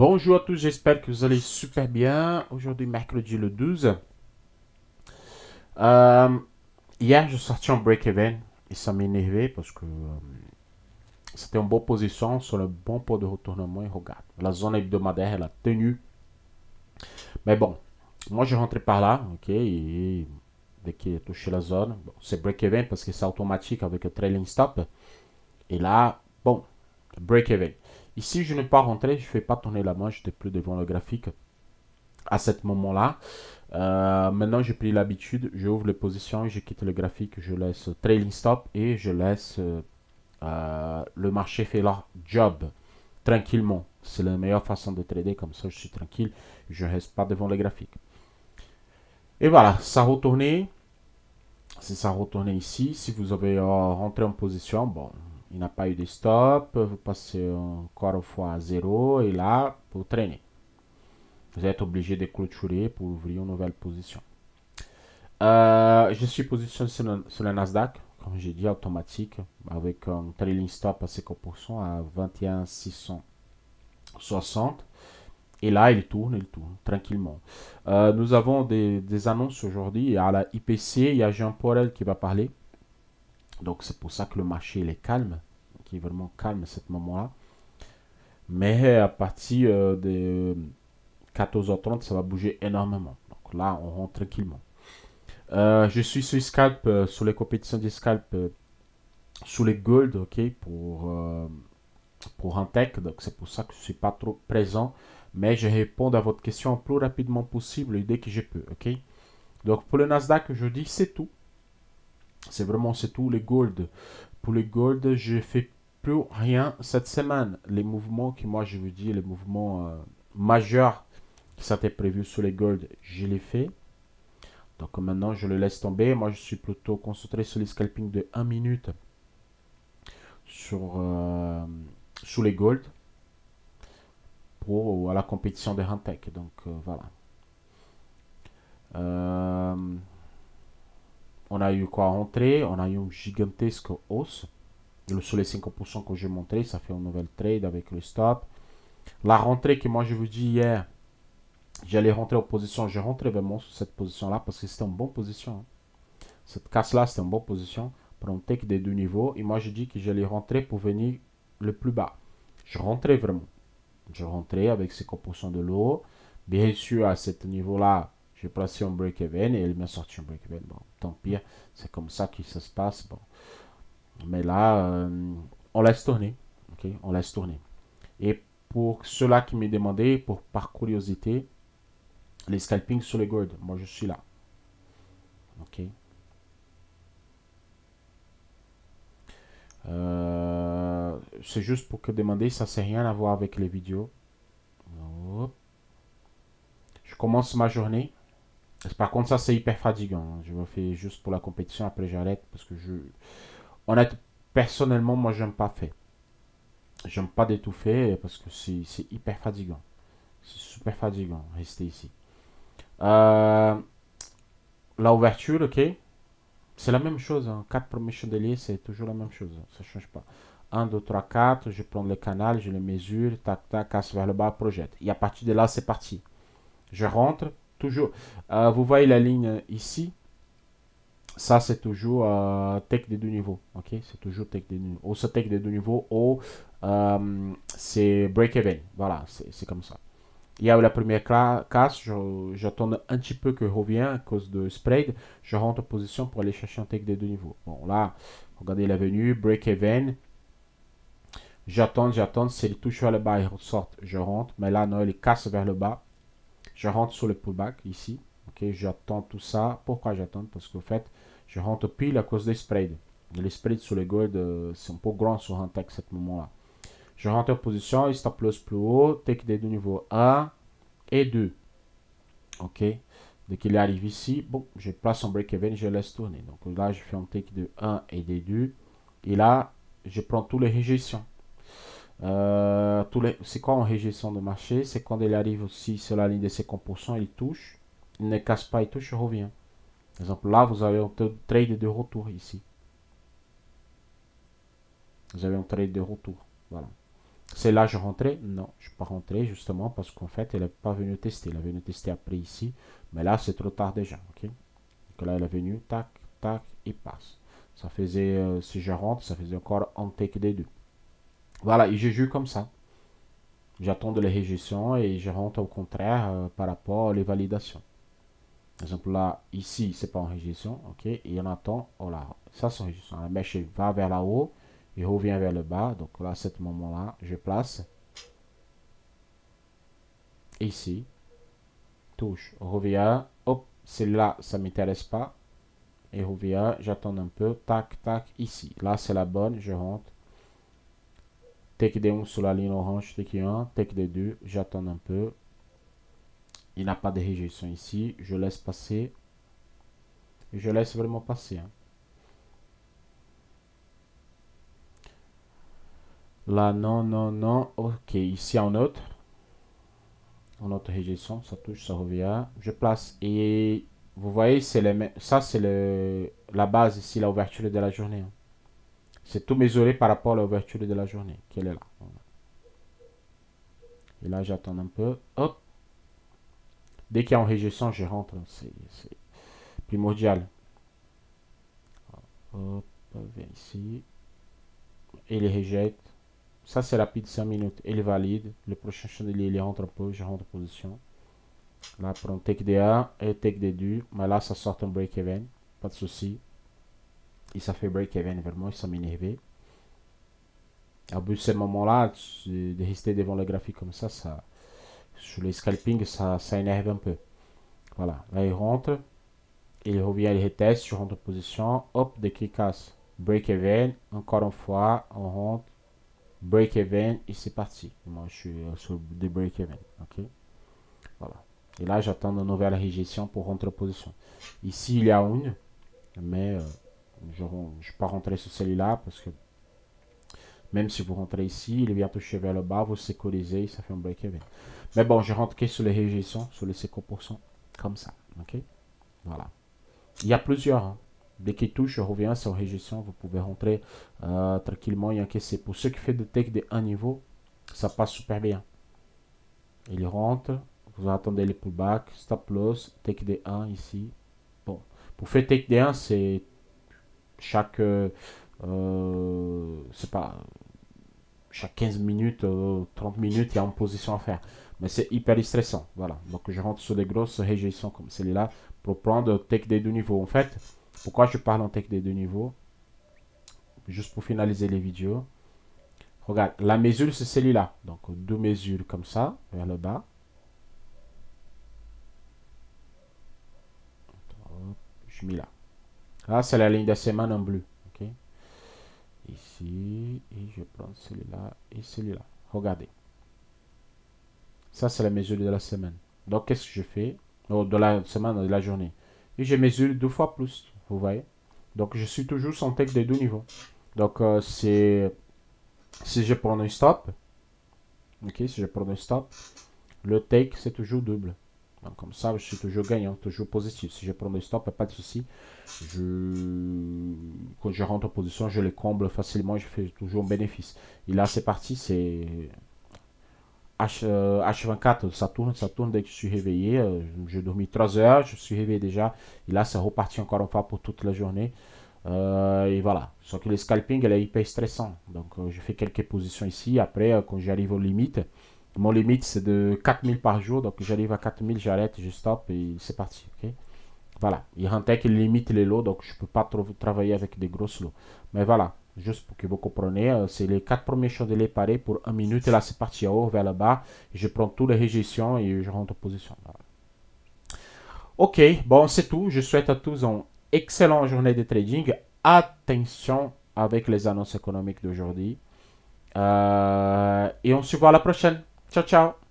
Bonjour à tous, j'espère que vous allez super bien. Aujourd'hui, mercredi le 12. Euh, Hier, je sortis en break-even et ça m'énervait parce que c'était en bonne position sur le bon pot de retournement. Et regarde, la zone hebdomadaire, elle a tenu. Mais bon, moi, je rentrais par là, ok, et dès qu'il a touché la zone, bon, c'est break-even parce que c'est automatique avec le trailing stop. Et là, bon, break-even. Ici, je n'ai pas rentré, je ne fais pas tourner la main, je n'étais plus devant le graphique à ce moment-là. Maintenant, j'ai pris l'habitude, j'ouvre les positions, je quitte le graphique, je laisse trailing stop et je laisse le marché faire leur job tranquillement. C'est la meilleure façon de trader, comme ça je suis tranquille, je ne reste pas devant le graphique. Et voilà, ça a retourné. Si ça a retourné ici, si vous avez rentré en position, bon, il n'a pas eu de stop, vous passez encore une fois à zéro et là, vous traînez. Vous êtes obligé de clôturer pour ouvrir une nouvelle position. Je suis positionné sur le Nasdaq, comme j'ai dit, automatique, avec un trailing stop à 50% à 21 660. Et là, il tourne tranquillement. Nous avons des annonces aujourd'hui. À la IPC, il y a Jean Paul qui va parler. Donc, c'est pour ça que le marché il est calme, qui est vraiment calme à ce moment-là. Mais à partir de 14h30, ça va bouger énormément. Donc là, on rentre tranquillement. Je suis sur Scalp, sur les compétitions de Scalp, sous les gold, ok, pour un tech. Donc c'est pour ça que je ne suis pas trop présent. Mais je réponds à votre question le plus rapidement possible dès que je peux, ok. Donc pour le Nasdaq, je dis c'est tout. C'est tout, les gold. Pour les gold, je fais plus rien cette semaine. Les mouvements que moi je veux dire, les mouvements majeurs qui s'étaient prévus sur les gold, je les fais. Donc maintenant, je le laisse tomber. Moi, je suis plutôt concentré sur les scalping de 1 minute sur, sous les gold pour à la compétition de Rentec. Donc voilà. Euh, on a eu quoi à rentrer? On a eu une gigantesque hausse. Sur les 5% que j'ai montré, ça fait une nouvelle trade avec le stop. La rentrée que moi je vous dis hier, j'allais rentrer en position. J'ai rentré vraiment sur cette position-là parce que c'était une bonne position, hein. Cette casse-là, c'était une bonne position pour un take des deux niveaux. Et moi, je dis que j'allais rentrer pour venir le plus bas. Je rentrais vraiment. Je rentrais avec 50% de l'eau. Bien sûr, à ce niveau-là, j'ai placé un break-even et il m'a sorti un break-even. Bon, tant pis, c'est comme ça que ça se passe. Bon. Mais là, on laisse tourner. Ok, on laisse tourner. Et pour ceux-là qui me demandaient, par curiosité, les scalpings sur les gourdes, moi je suis là. Ok. C'est juste pour que demander, ça c'est rien à voir avec les vidéos. Hop. Je commence ma journée. Par contre, ça c'est hyper fatigant, hein. Je me fais juste pour la compétition, après j'arrête parce que honnête, personnellement, moi j'aime pas faire. J'aime pas d'étouffer parce que c'est hyper fatigant. C'est super fatigant, rester ici. Euh, la ouverture, ok. C'est la même chose, hein. 4 premiers chandeliers, c'est toujours la même chose, hein. Ça change pas. Un 2 3 4 je prends le canal, je les mesure, tac, tac, casse vers le bas, projette. Et à partir de là, c'est parti. Je rentre, toujours. Vous voyez la ligne ici, ça c'est toujours tech des deux niveaux, ok. C'est toujours tech des deux niveaux. Ou c'est tech des deux niveaux, ou c'est break-even. Voilà, c'est comme ça. Il y a eu la première casse, j'attends un petit peu que revient à cause de spread. Je rentre en position pour aller chercher un take des deux niveaux. Bon, là, regardez la venue, break-even. J'attends, si il touche vers le bas, il ressort, je rentre. Mais là, non, il casse vers le bas. Je rentre sur le pullback ici. Ok, j'attends tout ça. Pourquoi j'attends? Parce qu'au fait, je rentre pile à cause des spreads. Les spreads sur les gold sont un peu grands sur un tech à ce moment-là. Je rentre en position, il stop loss plus haut, take des deux niveaux 1 et 2. Ok. Dès qu'il arrive ici, bon, je place un break-even, je laisse tourner. Donc là, je fais un take de 1 et de 2. Et là, je prends tous les réjections. C'est quoi en réjection de marché? C'est quand il arrive aussi sur la ligne de 50%, il touche. Il ne casse pas, il touche, il revient. Par exemple, là, vous avez un trade de retour ici. Vous avez un trade de retour. Voilà. C'est là que je rentrais? Non, je ne suis pas rentré justement parce qu'en fait, elle n'est pas venue tester. Elle est venue tester après ici. Mais là, c'est trop tard déjà. Ok. Donc là, elle est venue, tac, tac, et passe. Ça faisait, si je rentre, ça faisait encore un take des deux. Voilà, et je joue comme ça. J'attends les réjections et je rentre au contraire par rapport aux validations. Par exemple, là, ici, c'est pas en réjection, ok? Et on attend, oh là, ça c'est en réjection. La mèche va vers là haut et revient vers le bas. Donc là, à ce moment-là, je place ici, touche, revient, hop, celle-là, ça ne m'intéresse pas. Et revient, j'attends un peu, tac, tac, ici. Là, c'est la bonne, je rentre. Take D1 sur la ligne orange, take 1, take D2, j'attends un peu. Il n'y a pas de réjection ici, je laisse passer. Je laisse vraiment passer. Hein. Là, non, non, non. Ok, ici en autre. En autre réjection, ça touche, ça revient. Je place et vous voyez, ça c'est la base ici, l'ouverture de la journée. Hein. C'est tout mesuré par rapport à l'ouverture de la journée, qu'elle est là. Et là, j'attends un peu. Hop. Dès qu'il y a une réjection, je rentre. C'est primordial. Hop, viens ici. Et il rejette. Ça, c'est rapide, 5 minutes. Il valide. Le prochain chandelier, il rentre en pause. Je rentre en position. Là, prends take D1 et take D2. Mais là, ça sort un break-even. Pas de souci. Et ça fait break-even vraiment. Ça m'énerve. À bout de ce moment-là, de rester devant le graphique comme ça, sur les scalping, ça énerve un peu. Voilà. Là, il rentre. Il revient, il reteste. Je rentre en position. Hop, dès qu'il casse. Break-even. Encore une fois, on rentre. Break-even. Et c'est parti. Moi, je suis sur des break-even. Ok. Voilà. Et là, j'attends une nouvelle réjection pour rentrer en position. Ici, il y a une, mais je ne vais pas rentrer sur celui-là parce que même si vous rentrez ici, il vient toucher vers le bas, vous sécurisez, ça fait un break-even. Mais bon, je rentre que sur les réjections, sur les 50%, comme ça. Ok. Voilà. Il y a plusieurs. Hein. Dès qu'il touche, je reviens sur réjection, vous pouvez rentrer tranquillement et encaisser. Pour ceux qui font des techs de 1 niveau, ça passe super bien. Il rentre, vous attendez les pullbacks, stop loss, take des 1 ici. Bon, pour faire take des 1, c'est chaque, c'est pas, chaque 15 minutes, 30 minutes, il y a une position à faire. Mais c'est hyper stressant. Voilà. Donc je rentre sur des grosses réjections comme celle-là pour prendre take des deux niveaux. En fait, pourquoi je parle en take des deux niveaux? Juste pour finaliser les vidéos. Regarde, la mesure c'est celle-là. Donc deux mesures comme ça, vers le bas. Je mets là. Là, c'est la ligne de semaine en bleu. Ok. Ici, et je prends celui-là et celui-là. Regardez. Ça, c'est la mesure de la semaine. Donc, qu'est-ce que je fais? Oh, de la semaine, de la journée. Et je mesure deux fois plus. Vous voyez? Donc, je suis toujours sans tech des deux niveaux. Donc, c'est si je prends un stop, ok, si je prends un stop, le take, c'est toujours double. Donc, comme ça, je suis toujours gagnant, toujours positif. Si je prends un stop, pas de souci. Quand je rentre en position, je les comble facilement, je fais toujours un bénéfice. Et là, c'est parti, c'est H24, ça tourne dès que je suis réveillé. J'ai dormi 3 heures, je suis réveillé déjà. Et là, c'est reparti encore une fois pour toute la journée. Et voilà. Sauf que le scalping, elle est hyper stressant. Donc, je fais quelques positions ici. Après, quand j'arrive aux limites, mon limite, c'est de 4000 par jour. Donc, j'arrive à 4000, j'arrête, je stoppe et c'est parti. Okay. Voilà. Il rentre qu'il limite les lots, donc je ne peux pas travailler avec des grosses lots. Mais voilà, juste pour que vous compreniez, c'est les 4 premiers chandeliers parés pour 1 minute. Et là, c'est parti en haut vers le bas. Je prends toutes les réjections et je rentre en position. Voilà. Ok, bon, c'est tout. Je souhaite à tous une excellente journée de trading. Attention avec les annonces économiques d'aujourd'hui. Et on se voit à la prochaine. Ciao, ciao.